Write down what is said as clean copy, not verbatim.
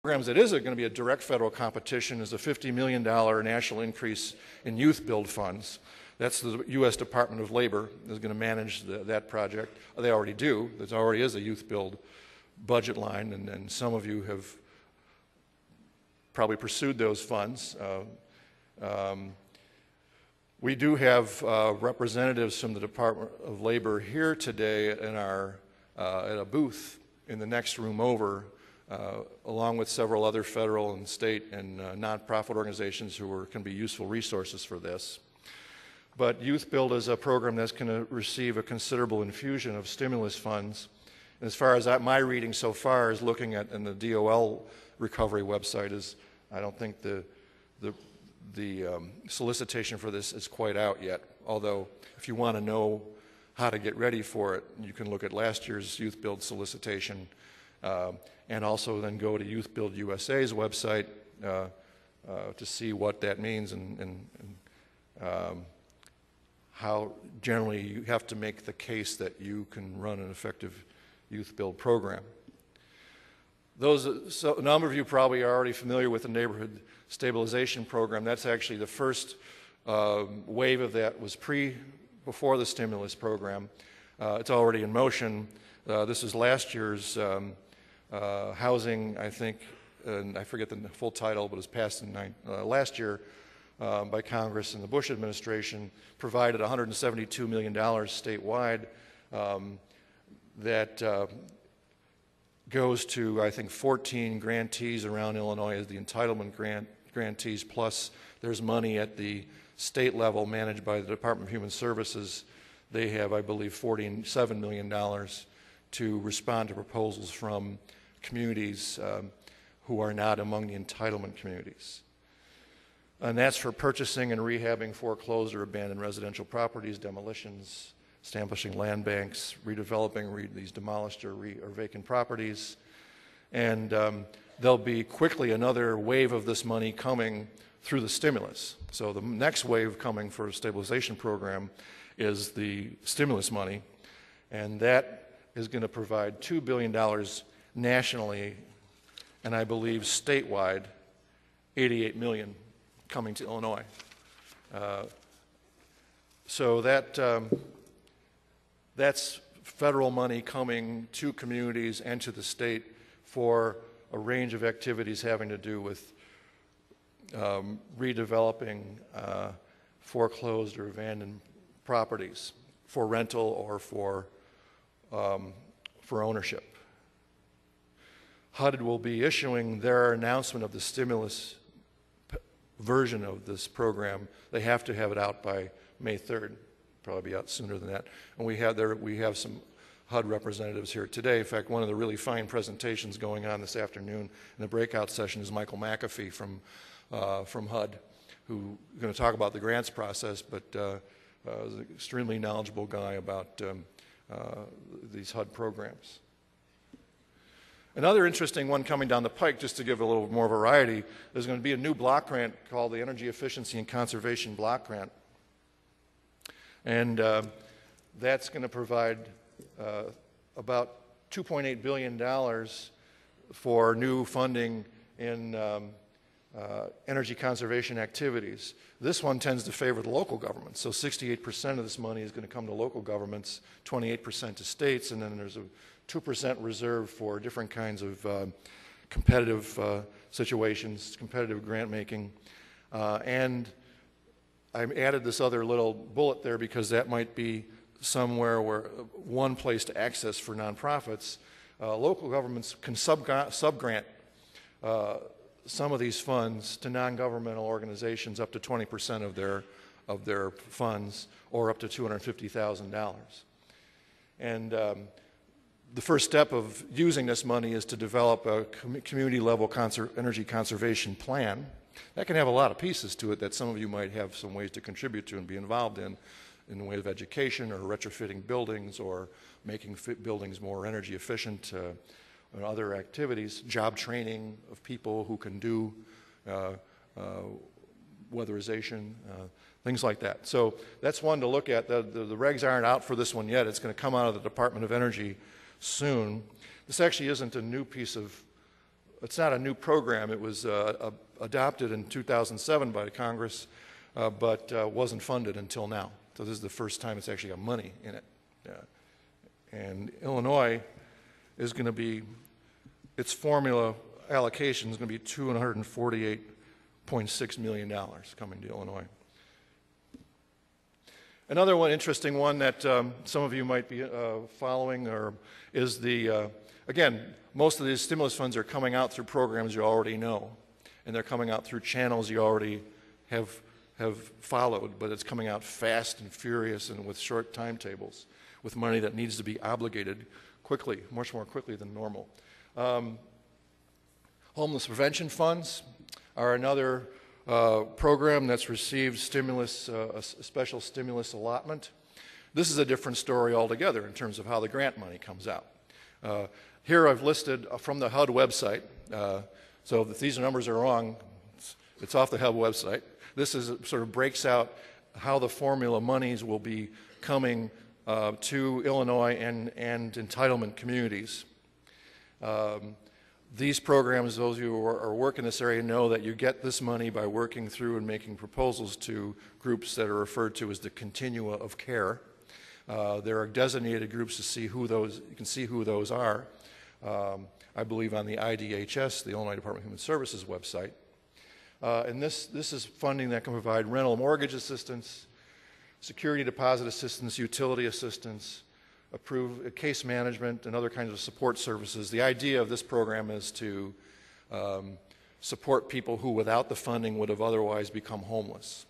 programs that is going to be a direct federal competition is a $50 million national increase in youth build funds. That's the U.S. Department of Labor is going to manage that project. They already do. There already is a youth build budget line, and some of you have probably pursued those funds. We do have representatives from the Department of Labor here today in our, at a booth in the next room over, along with several other federal and state and nonprofit organizations who can be useful resources for this. But Youth Build is a program that's going to receive a considerable infusion of stimulus funds. And as far as my reading so far is looking at in the DOL recovery website is, I don't think the solicitation for this is quite out yet. Although, if you want to know how to get ready for it, you can look at last year's Youth Build solicitation, and also then go to Youth Build USA's website to see what that means and how generally you have to make the case that you can run an effective Youth Build program. So a number of you probably are already familiar with the Neighborhood Stabilization Program. That's actually the first wave of that was before the stimulus program. It's already in motion. This is last year's housing, I think, and I forget the full title, but it was passed in last year by Congress and the Bush administration, provided $172 million statewide that goes to, I think, 14 grantees around Illinois as the entitlement grantees, plus there's money at the state level managed by the Department of Human Services. They have, I believe, $47 million to respond to proposals from communities who are not among the entitlement communities. And that's for purchasing and rehabbing foreclosed or abandoned residential properties, demolitions, establishing land banks, redeveloping these demolished or vacant properties. And there'll be quickly another wave of this money coming through the stimulus. So the next wave coming for a stabilization program is the stimulus money, and that is going to provide $2 billion nationally, and I believe statewide, $88 million coming to Illinois. So that's federal money coming to communities and to the state for a range of activities having to do with redeveloping foreclosed or abandoned properties for rental or for ownership. HUD will be issuing their announcement of the stimulus version of this program. They have to have it out by May 3rd, probably be out sooner than that. And we have some HUD representatives here today. In fact, one of the really fine presentations going on this afternoon in the breakout session is Michael McAfee from HUD, who is going to talk about the grants process, but is an extremely knowledgeable guy about these HUD programs. Another interesting one coming down the pike, just to give a little more variety, there's going to be a new block grant called the Energy Efficiency and Conservation Block Grant. And that's going to provide about $2.8 billion for new funding in energy conservation activities. This one tends to favor the local governments. So 68% of this money is going to come to local governments, 28% to states, and then there's a 2% reserved for different kinds of competitive situations, competitive grant making. And I added this other little bullet there because that might be somewhere where one place to access for nonprofits. Local governments can subgrant some of these funds to non-governmental organizations up to 20% of their funds, or up to $250,000. And the first step of using this money is to develop a community-level energy conservation plan. That can have a lot of pieces to it that some of you might have some ways to contribute to and be involved in the way of education or retrofitting buildings or making buildings more energy efficient, and other activities, job training of people who can do weatherization, things like that. So that's one to look at. The regs aren't out for this one yet. It's going to come out of the Department of Energy soon. This actually isn't a new piece of it's not a new program. It was adopted in 2007 by Congress, but wasn't funded until now. So this is the first time it's actually got money in it. And Illinois is going to be, its formula allocation is going to be $248.6 million coming to Illinois. Another one, interesting one that some of you might be following is the, again, most of these stimulus funds are coming out through programs you already know, and they're coming out through channels you already have followed, but it's coming out fast and furious and with short timetables, with money that needs to be obligated quickly, much more quickly than normal. Homeless prevention funds are another program that's received stimulus, a special stimulus allotment. This is a different story altogether in terms of how the grant money comes out. Here I've listed from the HUD website, so if these numbers are wrong, it's off the HUD website. This is sort of breaks out how the formula monies will be coming to Illinois and entitlement communities. These programs, those of you who are working in this area know that you get this money by working through and making proposals to groups that are referred to as the continua of care. There are designated groups to see who those, you can see who those are, I believe on the IDHS, the Illinois Department of Human Services website. And this is funding that can provide rental mortgage assistance, security deposit assistance, utility assistance, approve case management, and other kinds of support services. The idea of this program is to support people who, without the funding, would have otherwise become homeless.